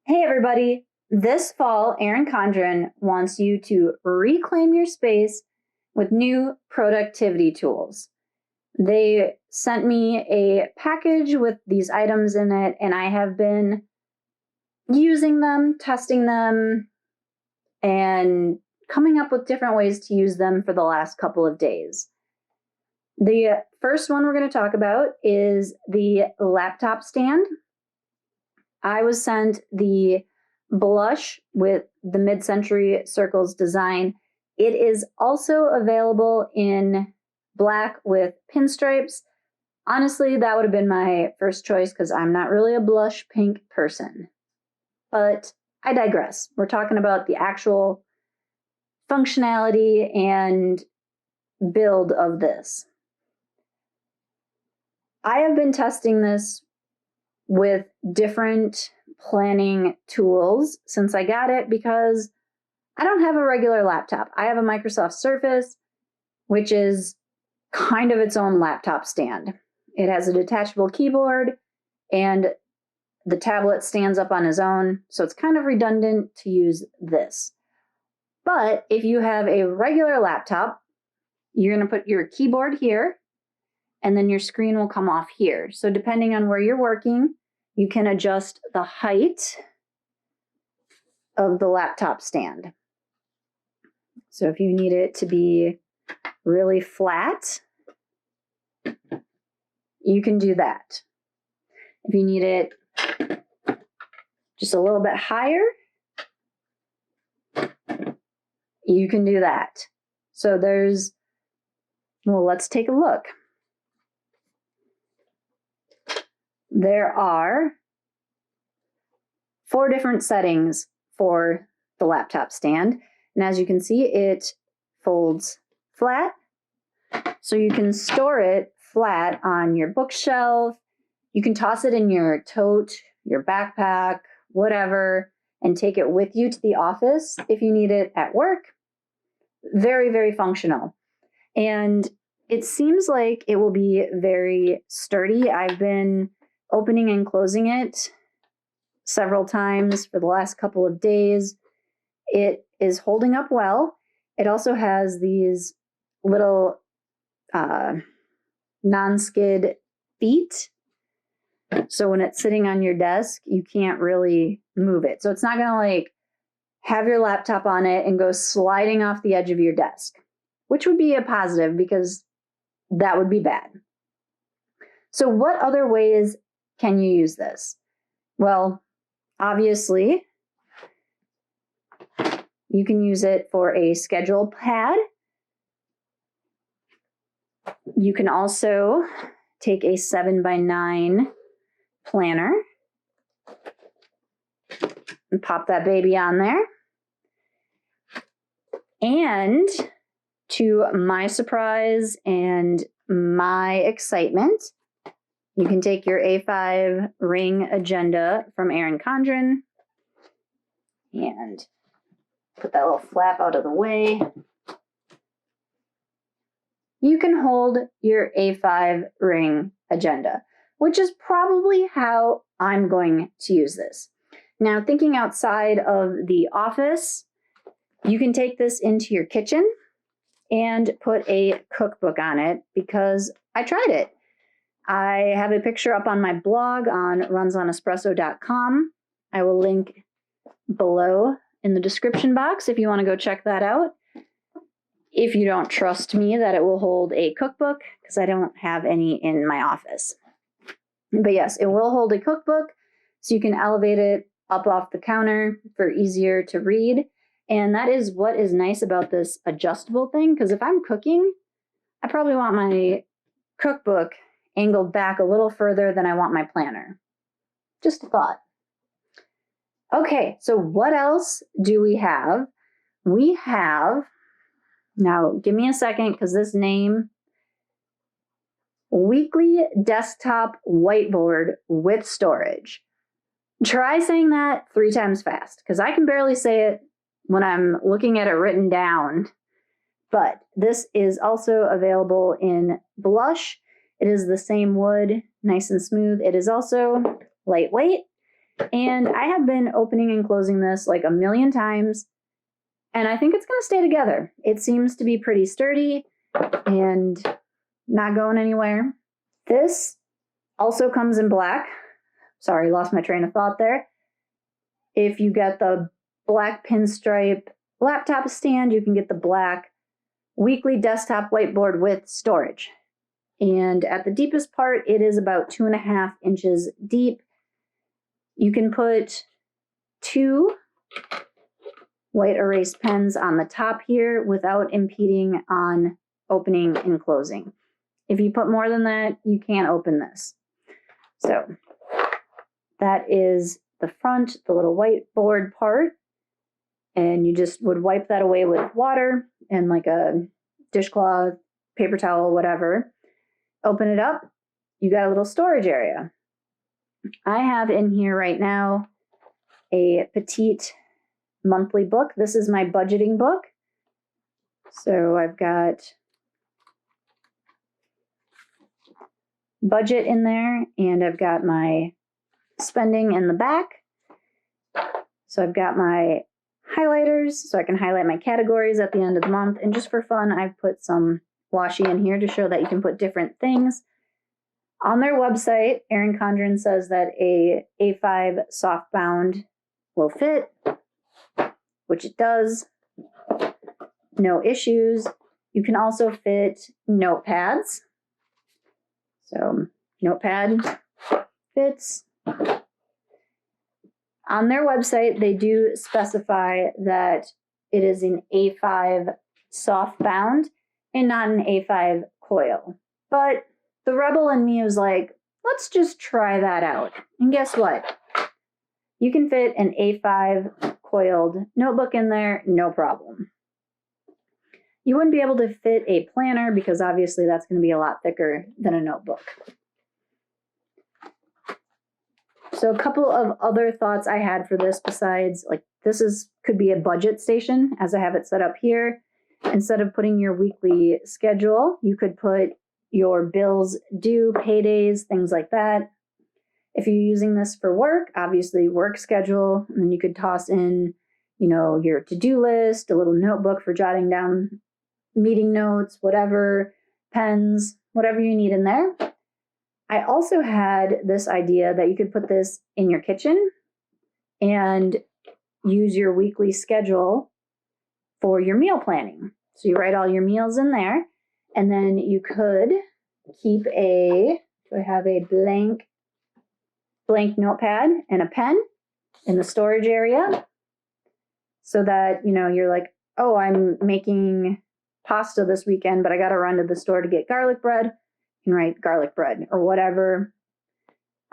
Hey everybody, this fall Erin Condren wants you to reclaim your space with new productivity tools. They sent me a package with these items in it, and I have been using them, testing them, and coming up with different ways to use them for the last couple of days. The first one we're going to talk about is the laptop stand. I was sent the blush with the mid-century circles design. It is also available in black with pinstripes. Honestly, that would have been my first choice because I'm not really a blush pink person. But I digress. We're talking about the actual functionality and build of this. I have been testing this with different planning tools since I got it because I don't have a regular laptop. I have a Microsoft Surface, which is kind of its own laptop stand. It has a detachable keyboard and the tablet stands up on its own, so it's kind of redundant to use this. But if you have a regular laptop, you're going to put your keyboard here, and then your screen will come off here. So depending on where you're working, you can adjust the height of the laptop stand. So if you need it to be really flat, you can do that. If you need it just a little bit higher, you can do that. So let's take a look. There are 4 different settings for the laptop stand. And as you can see, it folds flat. So you can store it flat on your bookshelf. You can toss it in your tote, your backpack, whatever, and take it with you to the office if you need it at work. Very, very functional. And it seems like it will be very sturdy. I've been opening and closing it several times for the last couple of days. It is holding up well. It also has these little non-skid feet. So when it's sitting on your desk, you can't really move it. So it's not going to like have your laptop on it and go sliding off the edge of your desk, which would be a positive because that would be bad. So what other ways can you use this? Well, obviously, you can use it for a schedule pad. You can also take a 7x9 planner and pop that baby on there. And to my surprise and my excitement, you can take your A5 ring agenda from Erin Condren and put that little flap out of the way. You can hold your A5 ring agenda, which is probably how I'm going to use this. Now, thinking outside of the office, you can take this into your kitchen and put a cookbook on it because I tried it. I have a picture up on my blog on runsonespresso.com. I will link below in the description box if you want to go check that out. If you don't trust me that it will hold a cookbook, because I don't have any in my office. But yes, it will hold a cookbook, so you can elevate it up off the counter for easier to read. And that is what is nice about this adjustable thing, because if I'm cooking, I probably want my cookbook angled back a little further than I want my planner. Just a thought. Okay, so what else do we have? We have, now give me a second because this name, Weekly Desktop Whiteboard with Storage. Try saying that 3 times fast because I can barely say it when I'm looking at it written down. But this is also available in blush. It is the same wood, nice and smooth. It is also lightweight. And I have been opening and closing this like a million times, and I think it's going to stay together. It seems to be pretty sturdy and not going anywhere. This also comes in black. Sorry, lost my train of thought there. If you get the black pinstripe laptop stand, you can get the black weekly desktop whiteboard with storage. And at the deepest part, it is about 2.5 inches deep. You can put 2 white erase pens on the top here without impeding on opening and closing. If you put more than that, you can't open this. So that is the front, the little whiteboard part. And you just would wipe that away with water and like a dishcloth, paper towel, whatever. Open it up. You got a little storage area. I have in here right now a petite monthly book. This is my budgeting book. So I've got budget in there, and I've got my spending in the back. So I've got my highlighters so I can highlight my categories at the end of the month. And just for fun, I've put some washi in here to show that you can put different things. On their website, Erin Condren says that a A5 soft bound will fit, which it does. No issues. You can also fit notepads. So notepad fits. On their website, they do specify that it is an A5 soft bound and not an A5 coil. But the rebel in me was like, let's just try that out. And guess what? You can fit an A5 coiled notebook in there, no problem. You wouldn't be able to fit a planner because obviously that's going to be a lot thicker than a notebook. So a couple of other thoughts I had for this besides, like, could be a budget station as I have it set up here. Instead of putting your weekly schedule, you could put your bills due, paydays, things like that. If you're using this for work, obviously work schedule, and then you could toss in, your to-do list, a little notebook for jotting down meeting notes, whatever, pens, whatever you need in there. I also had this idea that you could put this in your kitchen and use your weekly schedule for your meal planning. So you write all your meals in there, and then you could keep do I have a blank notepad and a pen in the storage area so that, you're like, oh, I'm making pasta this weekend, but I got to run to the store to get garlic bread. You can write garlic bread or whatever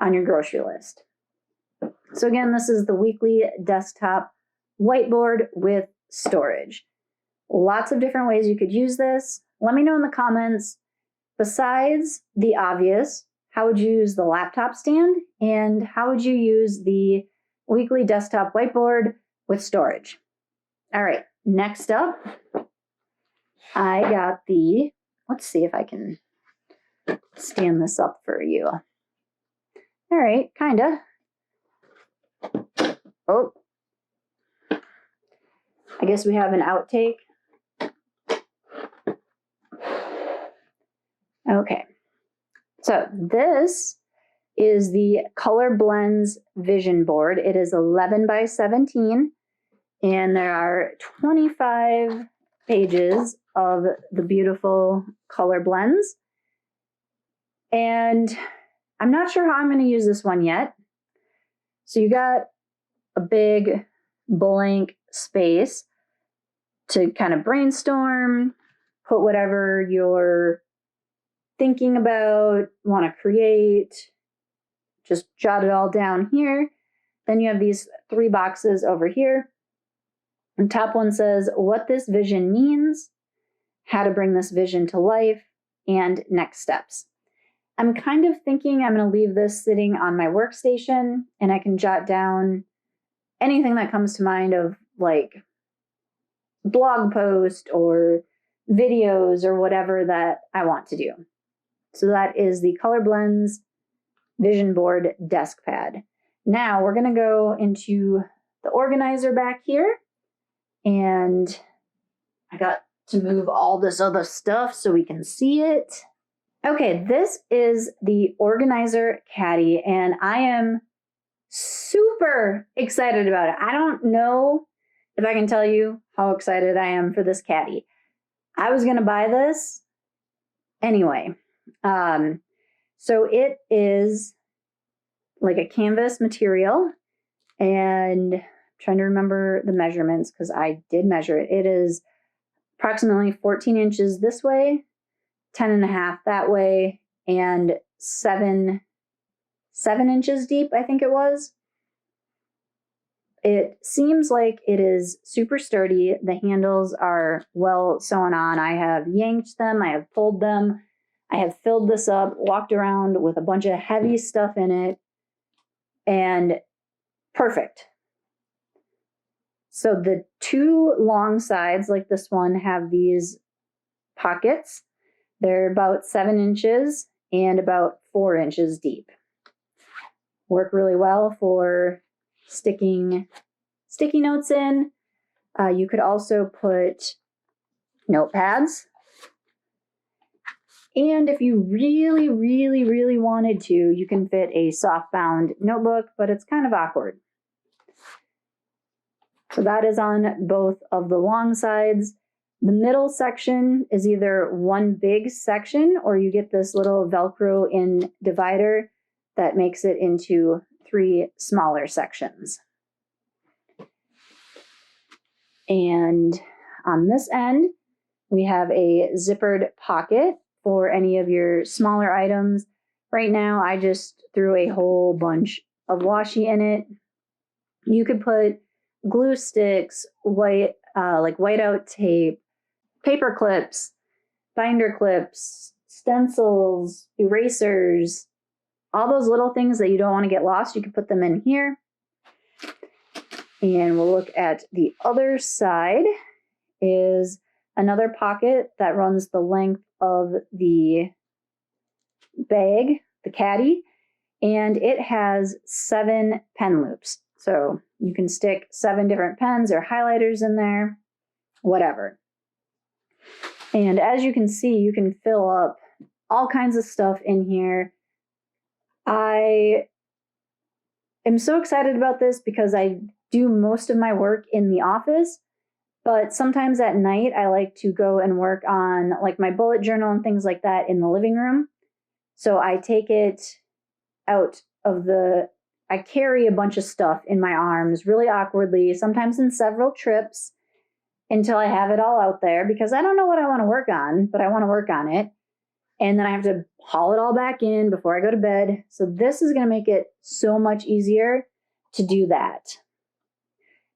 on your grocery list. So again, this is the weekly desktop whiteboard with storage. Lots of different ways you could use this. Let me know in the comments, besides the obvious, how would you use the laptop stand and how would you use the weekly desktop whiteboard with storage? All right, next up, I got let's see if I can stand this up for you. All right, kind of. Oh, I guess we have an outtake. Okay, so this is the Color Blends Vision Board. It is 11 by 17, and there are 25 pages of the beautiful color blends. And I'm not sure how I'm going to use this one yet. So you got a big blank space to kind of brainstorm, put whatever you're thinking about, want to create, just jot it all down here. Then you have these 3 boxes over here. The top one says what this vision means, how to bring this vision to life, and next steps. I'm kind of thinking I'm going to leave this sitting on my workstation, and I can jot down anything that comes to mind of like blog post or videos or whatever that I want to do. So that is the Color Blends Vision Board Desk Pad. Now we're going to go into the organizer back here, and I got to move all this other stuff so we can see it. Okay, this is the organizer Caddy, and I am super excited about it. I don't know if I can tell you how excited I am for this Caddy. I was going to buy this anyway. So it is like a canvas material, and I'm trying to remember the measurements because I did measure it. It is approximately 14 inches this way, 10 and a half that way, and 7 inches deep, I think it was. It seems like it is super sturdy. The handles are well sewn on. I have yanked them, I have pulled them, I have filled this up, walked around with a bunch of heavy stuff in it, and perfect. So the two long sides, like this one, have these pockets. They're about 7 inches and about 4 inches deep. Work really well for sticking sticky notes in. You could also put notepads. And if you really, really, really wanted to, you can fit a soft-bound notebook, but it's kind of awkward. So that is on both of the long sides. The middle section is either one big section, or you get this little Velcro in divider that makes it into 3 smaller sections. And on this end, we have a zippered pocket for any of your smaller items. Right now, I just threw a whole bunch of washi in it. You could put glue sticks, like whiteout tape, paper clips, binder clips, stencils, erasers, all those little things that you don't want to get lost, you can put them in here. And we'll look at the other side is another pocket that runs the length of the bag, the Caddy, and it has 7 pen loops. So you can stick 7 different pens or highlighters in there, whatever. And as you can see, you can fill up all kinds of stuff in here. I am so excited about this because I do most of my work in the office, but sometimes at night I like to go and work on like my bullet journal and things like that in the living room. So I take it out of I carry a bunch of stuff in my arms really awkwardly, sometimes in several trips, until I have it all out there because I don't know what I want to work on, but I want to work on it. And then I have to haul it all back in before I go to bed. So this is going to make it so much easier to do that.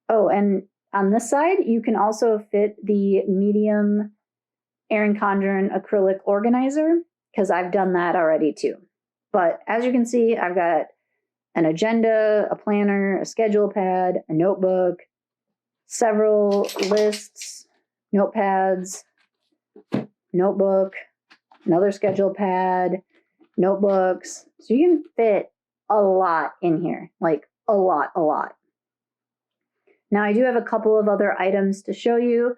Oh, and on this side, you can also fit the medium Erin Condren acrylic organizer because I've done that already too. But as you can see, I've got an agenda, a planner, a schedule pad, a notebook, several lists, notepads, notebook, another schedule pad, notebooks. So you can fit a lot in here, like a lot. Now I do have a couple of other items to show you.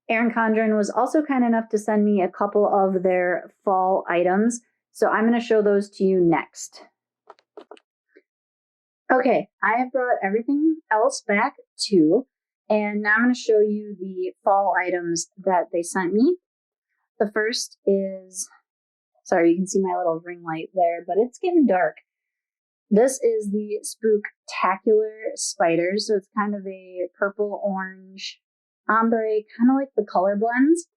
Erin Condren was also kind enough to send me a couple of their fall items. So I'm going to show those to you next. Okay, I have brought everything else back too. And now I'm going to show you the fall items that they sent me. The first is, sorry, you can see my little ring light there, but it's getting dark. This is the Spooktacular Spider. So it's kind of a purple, orange, ombre, kind of like the color blends.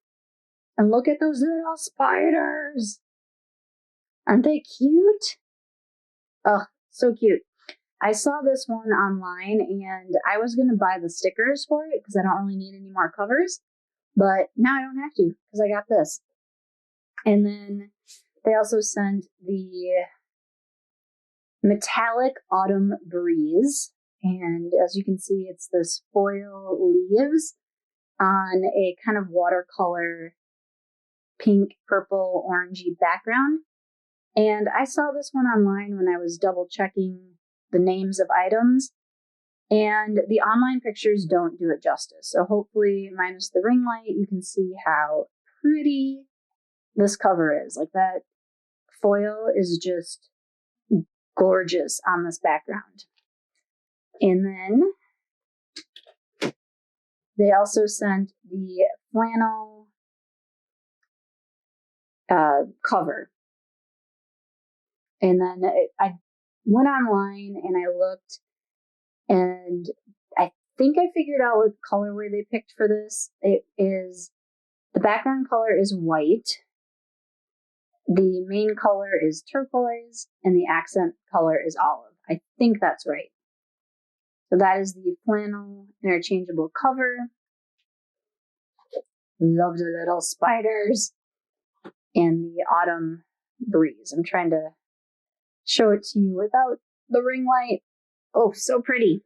And look at those little spiders. Aren't they cute? Oh, so cute. I saw this one online and I was going to buy the stickers for it because I don't really need any more covers. But now I don't have to because I got this. And then they also sent the Metallic Autumn Breeze. And as you can see, it's this foil leaves on a kind of watercolor pink, purple, orangey background. And I saw this one online when I was double checking the names of items. And the online pictures don't do it justice. So hopefully, minus the ring light, you can see how pretty this cover is. Like, that foil is just gorgeous on this background. And then they also sent the flannel cover. And then I went online and I looked, and I think I figured out what colorway they picked for this. It is, the background color is white, the main color is turquoise, and the accent color is olive. I think that's right. So that is the flannel interchangeable cover. Love the little spiders and the autumn breeze. I'm trying to show it to you without the ring light. Oh, so pretty.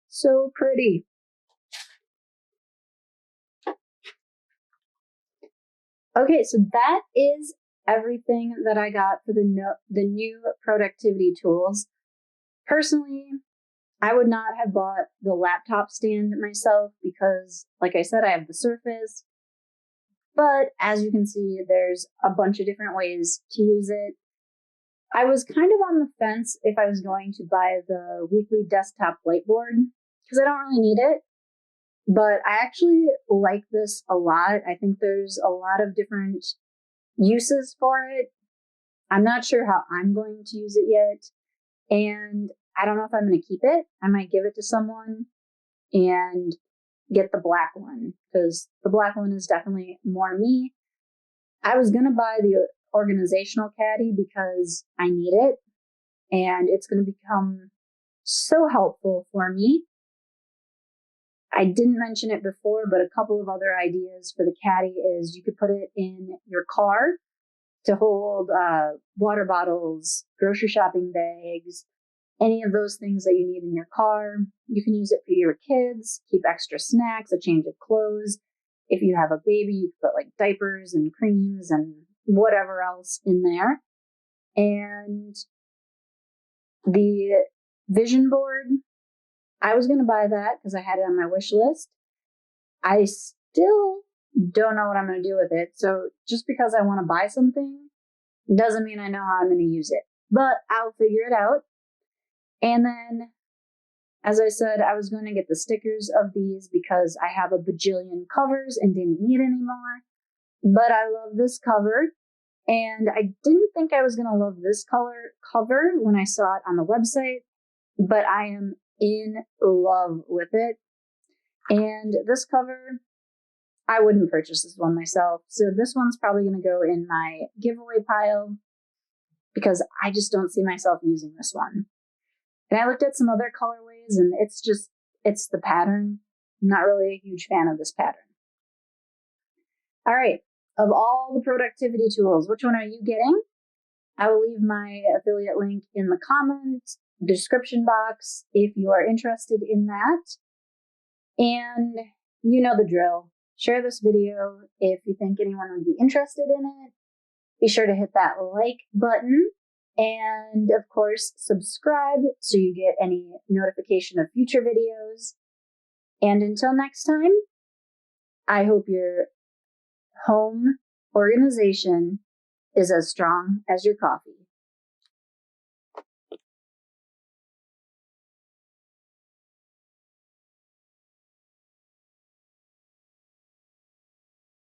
So pretty. Okay, so that is everything that I got for the new productivity tools. Personally, I would not have bought the laptop stand myself because, like I said, I have the Surface. But as you can see, there's a bunch of different ways to use it. I was kind of on the fence if I was going to buy the weekly desktop whiteboard because I don't really need it. But I actually like this a lot. I think there's a lot of different uses for it. I'm not sure how I'm going to use it yet. And I don't know if I'm going to keep it. I might give it to someone and get the black one because the black one is definitely more me. I was going to buy the organizational caddy because I need it and it's going to become so helpful for me. I didn't mention it before, but a couple of other ideas for the caddy is you could put it in your car to hold water bottles, grocery shopping bags, any of those things that you need in your car. You can use it for your kids, keep extra snacks, a change of clothes. If you have a baby, you can put like diapers and creams and whatever else in there. And the vision board, I was going to buy that because I had it on my wish list. I still don't know what I'm going to do with it. So just because I want to buy something doesn't mean I know how I'm going to use it. But I'll figure it out. And then, as I said, I was going to get the stickers of these because I have a bajillion covers and didn't need any more. But I love this cover. And I didn't think I was going to love this color cover when I saw it on the website. But I am in love with it. And this cover, I wouldn't purchase this one myself. So this one's probably going to go in my giveaway pile because I just don't see myself using this one. And I looked at some other colorways and it's the pattern. I'm not really a huge fan of this pattern. All right. Of all the productivity tools, which one are you getting? I will leave my affiliate link in the comment description box if you are interested in that. And you know the drill. Share this video if you think anyone would be interested in it. Be sure to hit that like button. And of course, subscribe so you get any notification of future videos. And until next time, I hope your home organization is as strong as your coffee.